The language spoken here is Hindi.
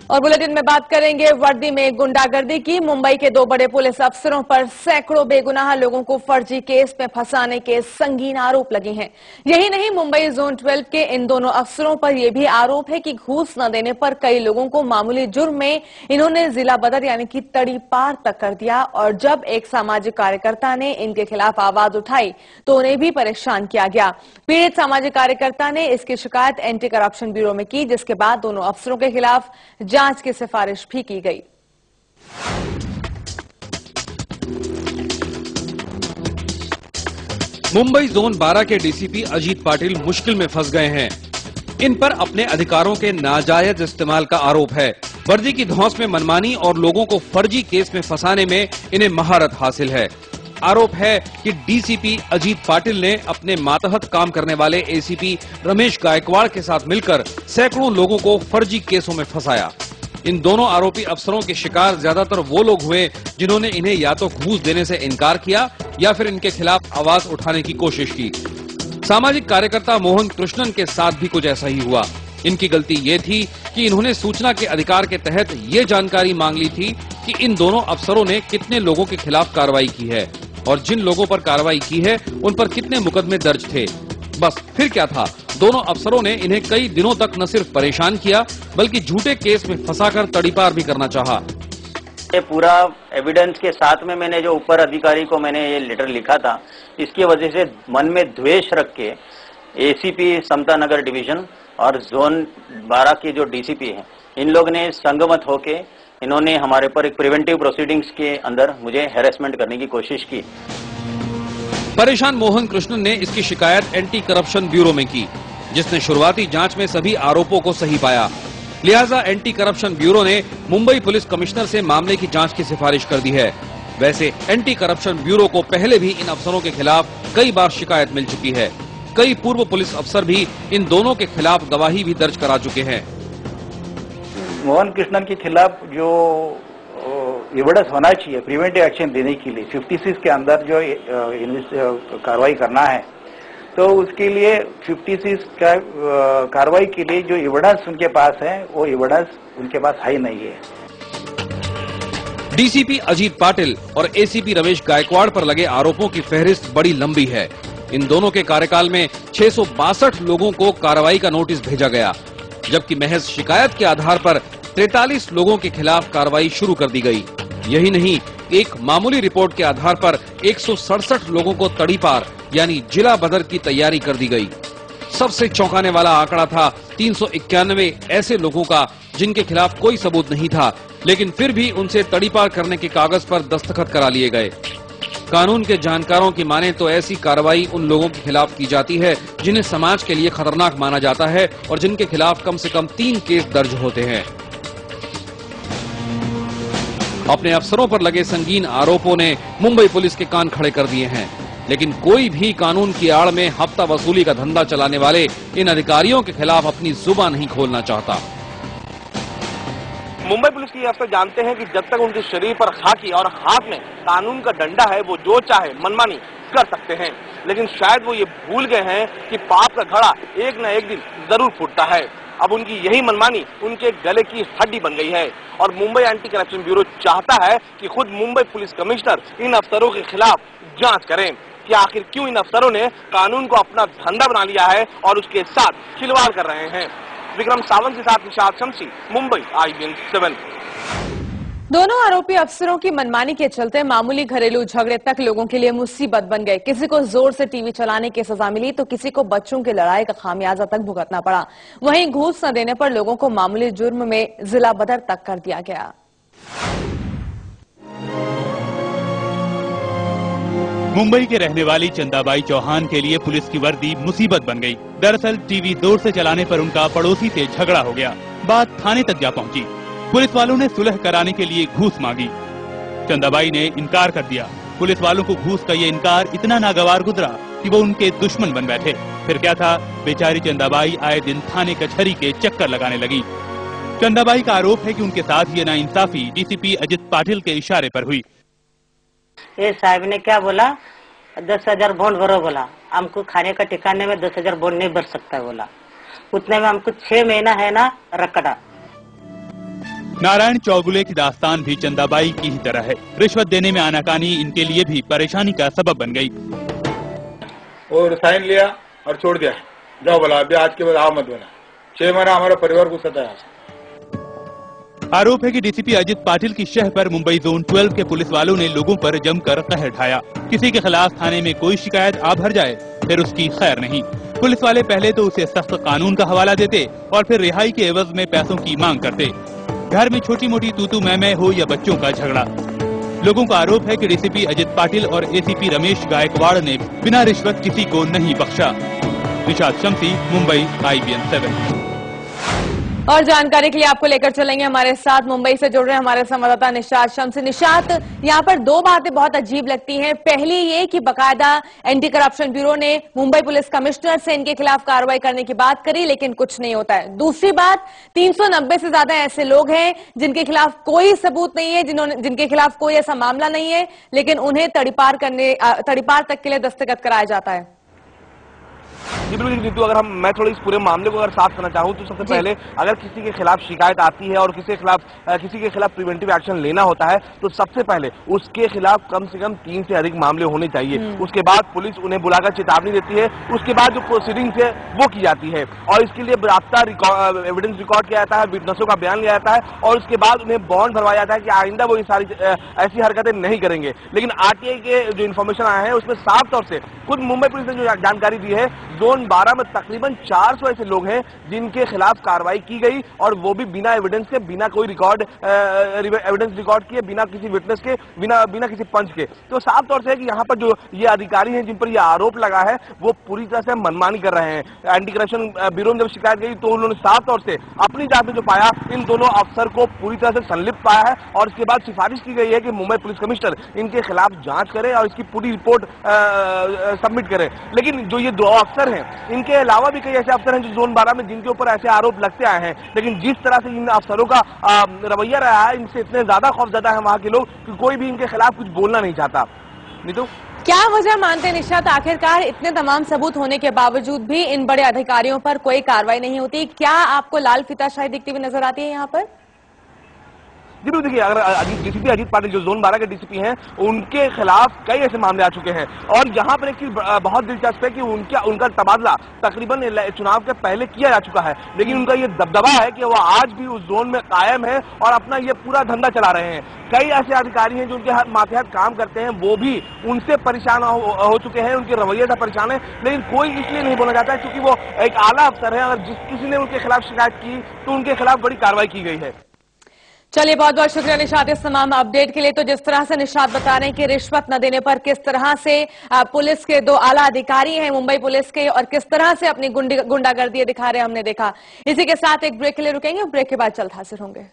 और बुलेटिन में बात करेंगे वर्दी में गुंडागर्दी की। मुंबई के दो बड़े पुलिस अफसरों पर सैकड़ों बेगुनाह लोगों को फर्जी केस में फंसाने के संगीन आरोप लगे हैं। यही नहीं, मुंबई जोन 12 के इन दोनों अफसरों पर यह भी आरोप है कि घूस न देने पर कई लोगों को मामूली जुर्म में इन्होंने जिला बदर यानी कि तड़ी पार तक कर दिया। और जब एक सामाजिक कार्यकर्ता ने इनके खिलाफ आवाज उठाई तो उन्हें भी परेशान किया गया। पीड़ित सामाजिक कार्यकर्ता ने इसकी शिकायत एंटी करप्शन ब्यूरो में की, जिसके बाद दोनों अफसरों के खिलाफ जांच की सिफारिश भी की गई। मुंबई जोन 12 के डीसीपी अजीत पाटिल मुश्किल में फंस गए हैं। इन पर अपने अधिकारों के नाजायज इस्तेमाल का आरोप है। वर्दी की धौंस में मनमानी और लोगों को फर्जी केस में फंसाने में इन्हें महारत हासिल है। आरोप है कि डीसीपी अजीत पाटिल ने अपने मातहत काम करने वाले एसीपी रमेश गायकवाड़ के साथ मिलकर सैकड़ों लोगों को फर्जी केसों में फंसाया। इन दोनों आरोपी अफसरों के शिकार ज्यादातर वो लोग हुए जिन्होंने इन्हें या तो घूस देने से इनकार किया या फिर इनके खिलाफ आवाज उठाने की कोशिश की। सामाजिक कार्यकर्ता मोहन कृष्णन के साथ भी कुछ ऐसा ही हुआ। इनकी गलती ये थी कि इन्होंने सूचना के अधिकार के तहत ये जानकारी मांग ली थी कि इन दोनों अफसरों ने कितने लोगों के खिलाफ कार्रवाई की है और जिन लोगों पर कार्रवाई की है उन पर कितने मुकदमे दर्ज थे। बस फिर क्या था, दोनों अफसरों ने इन्हें कई दिनों तक न सिर्फ परेशान किया बल्कि झूठे केस में फंसाकर तड़ीपार भी करना चाहा। ये पूरा एविडेंस के साथ में मैंने जो ऊपर अधिकारी को मैंने ये लेटर लिखा था, इसकी वजह से मन में द्वेष रख के एसीपी समता नगर डिवीजन और जोन 12 के जो डीसीपी हैं, इन लोग ने संगमत होके इन्होंने हमारे पर एक प्रिवेंटिव प्रोसीडिंग्स के अंदर मुझे हैरेसमेंट करने की कोशिश की। परेशान मोहन कृष्णन ने इसकी शिकायत एंटी करप्शन ब्यूरो में की, जिसने शुरुआती जांच में सभी आरोपों को सही पाया। लिहाजा एंटी करप्शन ब्यूरो ने मुंबई पुलिस कमिश्नर से मामले की जांच की सिफारिश कर दी है। वैसे एंटी करप्शन ब्यूरो को पहले भी इन अफसरों के खिलाफ कई बार शिकायत मिल चुकी है। कई पूर्व पुलिस अफसर भी इन दोनों के खिलाफ गवाही भी दर्ज करा चुके हैं। मोहन कृष्णन के खिलाफ जो एविडेंस होना चाहिए प्रिवेंटिव एक्शन देने के लिए 56 के अंदर जो कार्रवाई करना है, तो उसके लिए 56 का कार्रवाई के लिए जो एविडेंस उनके पास है वो एविडेंस उनके पास है ही नहीं है। डीसीपी अजीत पाटिल और एसीपी रमेश गायकवाड़ पर लगे आरोपों की फहरिस्त बड़ी लंबी है। इन दोनों के कार्यकाल में 662 लोगों को कार्रवाई का नोटिस भेजा गया, जबकि महज शिकायत के आधार पर 43 लोगों के खिलाफ कार्रवाई शुरू कर दी गई। यही नहीं, एक मामूली रिपोर्ट के आधार पर 167 लोगों को तड़ीपार यानी जिला बदर की तैयारी कर दी गई। सबसे चौंकाने वाला आंकड़ा था 391 ऐसे लोगों का जिनके खिलाफ कोई सबूत नहीं था, लेकिन फिर भी उनसे तड़ीपार करने के कागज पर दस्तखत करा लिए गए। कानून के जानकारों की माने तो ऐसी कार्रवाई उन लोगों के खिलाफ की जाती है जिन्हें समाज के लिए खतरनाक माना जाता है और जिनके खिलाफ कम से कम 3 केस दर्ज होते हैं। अपने अफसरों पर लगे संगीन आरोपों ने मुंबई पुलिस के कान खड़े कर दिए हैं, लेकिन कोई भी कानून की आड़ में हफ्ता वसूली का धंधा चलाने वाले इन अधिकारियों के खिलाफ अपनी जुबान नहीं खोलना चाहता। मुंबई पुलिस के अफसर जानते हैं कि जब तक उनके शरीर पर खाकी और हाथ में कानून का डंडा है, वो जो चाहे मनमानी कर सकते हैं, लेकिन शायद वो ये भूल गए हैं कि पाप का घड़ा एक न एक दिन जरूर फूटता है। अब उनकी यही मनमानी उनके गले की हड्डी बन गई है और मुंबई एंटी करप्शन ब्यूरो चाहता है कि खुद मुंबई पुलिस कमिश्नर इन अफसरों के खिलाफ जांच करें कि आखिर क्यों इन अफसरों ने कानून को अपना धंधा बना लिया है और उसके साथ खिलवाड़ कर रहे हैं। विक्रम सावंत के साथ निशाद शमसी, मुंबई IBN 7। दोनों आरोपी अफसरों की मनमानी के चलते मामूली घरेलू झगड़े तक लोगों के लिए मुसीबत बन गए। किसी को जोर से टीवी चलाने की सजा मिली तो किसी को बच्चों की लड़ाई का खामियाजा तक भुगतना पड़ा। वहीं घूस न देने पर लोगों को मामूली जुर्म में जिला बदर तक कर दिया गया। मुंबई के रहने वाली चंदाबाई चौहान के लिए पुलिस की वर्दी मुसीबत बन गई। दरअसल टीवी जोर से चलाने पर उनका पड़ोसी से झगड़ा हो गया। बात थाने तक जा पहुंची। पुलिस वालों ने सुलह कराने के लिए घूस मांगी। चंदाबाई ने इनकार कर दिया। पुलिस वालों को घूस का ये इनकार इतना नागवार गुजरा कि वो उनके दुश्मन बन बैठे। फिर क्या था, बेचारी चंदाबाई आए दिन थाने कचहरी के चक्कर लगाने लगी। चंदाबाई का आरोप है कि उनके साथ ये नाइंसाफी डीसीपी अजित पाटिल के इशारे पर हुई। ये साहब ने क्या बोला, 10,000 बॉन्ड भरो बोला। हमको खाने का ठिकाने में 10,000 बॉन्ड नहीं भर सकता बोला। उतने में हमको 6 महीना है ना रखड़ा। नारायण चौगुले की दास्तान भी चंदाबाई की ही तरह है। रिश्वत देने में आनाकानी इनके लिए भी परेशानी का सबब बन गई। और साइन लिया और छोड़ दिया, जाओ बोला अभी आज के बाद आओ मत बोला। 6 महीना हमारे परिवार को सताया। आरोप है कि डीसीपी अजित पाटिल की शह पर मुंबई जोन 12 के पुलिस वालों ने लोगों पर जमकर कहर ढाया। किसी के खिलाफ थाने में कोई शिकायत आ भर जाए फिर उसकी खैर नहीं। पुलिस वाले पहले तो उसे सख्त कानून का हवाला देते और फिर रिहाई के एवज में पैसों की मांग करते। घर में छोटी मोटी तू मैं हो या बच्चों का झगड़ा। लोगों का आरोप है कि डीसीपी अजित पाटिल और एसीपी रमेश गायकवाड़ ने बिना रिश्वत किसी को नहीं बख्शा। निशात शम्सी, मुंबई, IBN 7। और जानकारी के लिए आपको लेकर चलेंगे हमारे साथ मुंबई से जुड़ रहे हमारे संवाददाता निशात शम्सी। निशात, यहाँ पर दो बातें बहुत अजीब लगती हैं। पहली ये कि बकायदा एंटी करप्शन ब्यूरो ने मुंबई पुलिस कमिश्नर से इनके खिलाफ कार्रवाई करने की बात करी, लेकिन कुछ नहीं होता है। दूसरी बात, 390 से ज्यादा ऐसे लोग हैं जिनके खिलाफ कोई सबूत नहीं है, जिनके खिलाफ कोई ऐसा मामला नहीं है, लेकिन उन्हें तड़ीपार तक के लिए दस्तखत कराया जाता है। जी बिल्कुल नीतू, अगर मैं थोड़ी इस पूरे मामले को अगर साफ करना चाहूँ तो सबसे पहले अगर किसी के खिलाफ शिकायत आती है और किसी के खिलाफ प्रिवेंटिव एक्शन लेना होता है तो सबसे पहले उसके खिलाफ कम से कम 3 से अधिक मामले होने चाहिए। उसके बाद पुलिस उन्हें बुलाकर चेतावनी देती है, उसके बाद जो प्रोसीडिंग्स है वो की जाती है और इसके लिए बाकायदा एविडेंस रिकॉर्ड किया जाता है, विटनेसों का बयान लिया जाता है और उसके बाद उन्हें बॉन्ड भरवाया जाता है कि आइंदा वो ये सारी ऐसी हरकतें नहीं करेंगे। लेकिन आरटीआई के जो इन्फॉर्मेशन आया है उसमें साफ तौर से खुद मुंबई पुलिस ने जो जानकारी दी है, जोन 12 में तकरीबन 400 ऐसे लोग हैं जिनके खिलाफ कार्रवाई की गई और वो भी बिना एविडेंस के, बिना कोई एविडेंस रिकॉर्ड किए, बिना किसी विटनेस के, बिना किसी पंच के। तो साफ तौर से है कि यहाँ पर जो ये अधिकारी हैं जिन पर यह आरोप लगा है वो पूरी तरह से मनमानी कर रहे हैं। एंटी करप्शन ब्यूरो में जब शिकायत गई तो उन्होंने साफ तौर से अपनी जांच में जो पाया, इन दोनों अफसर को पूरी तरह से संलिप्त पाया है और इसके बाद सिफारिश की गई है कि मुंबई पुलिस कमिश्नर इनके खिलाफ जांच करे और इसकी पूरी रिपोर्ट सबमिट करे। लेकिन जो ये 2 अफसर हैं, इनके अलावा भी कई ऐसे अफसर हैं जो जोन 12 में जिनके ऊपर ऐसे आरोप लगते आए हैं, लेकिन जिस तरह से इन अफसरों का रवैया रहा है, इनसे इतने ज्यादा खौफजदा है वहां के लोग कि कोई भी इनके खिलाफ कुछ बोलना नहीं चाहता। नीतू, क्या वजह मानते हैं निशात, आखिरकार इतने तमाम सबूत होने के बावजूद भी इन बड़े अधिकारियों पर कोई कार्रवाई नहीं होती? क्या आपको लाल फीताशाही दिखती हुई नजर आती है यहाँ पर? जी बिल्कुल, देखिए अगर डीसीपी अजित पाटिल जो जोन 12 के डीसीपी हैं, उनके खिलाफ कई ऐसे मामले आ चुके हैं और यहाँ पर एक चीज बहुत दिलचस्प है कि उनका तबादला तकरीबन चुनाव के पहले किया जा चुका है, लेकिन उनका ये दबदबा है कि वो आज भी उस जोन में कायम है और अपना ये पूरा धंधा चला रहे हैं। कई ऐसे अधिकारी हैं जो उनके मातहत काम करते हैं, वो भी उनसे परेशान हो चुके हैं, उनके रवैये से परेशान है, लेकिन कोई इसलिए नहीं बोलना चाहता है क्योंकि वो एक आला अफसर है। अगर किसी ने उनके खिलाफ शिकायत की तो उनके खिलाफ बड़ी कार्रवाई की गई है। चलिए, बहुत बहुत शुक्रिया निशात इस तमाम अपडेट के लिए। तो जिस तरह से निशात बता रहे हैं कि रिश्वत न देने पर किस तरह से पुलिस के 2 आला अधिकारी हैं मुंबई पुलिस के और किस तरह से अपनी गुंडागर्दी दिखा रहे हैं, हमने देखा। इसी के साथ एक ब्रेक के लिए रुकेंगे, ब्रेक के बाद जल्द हाजिर होंगे।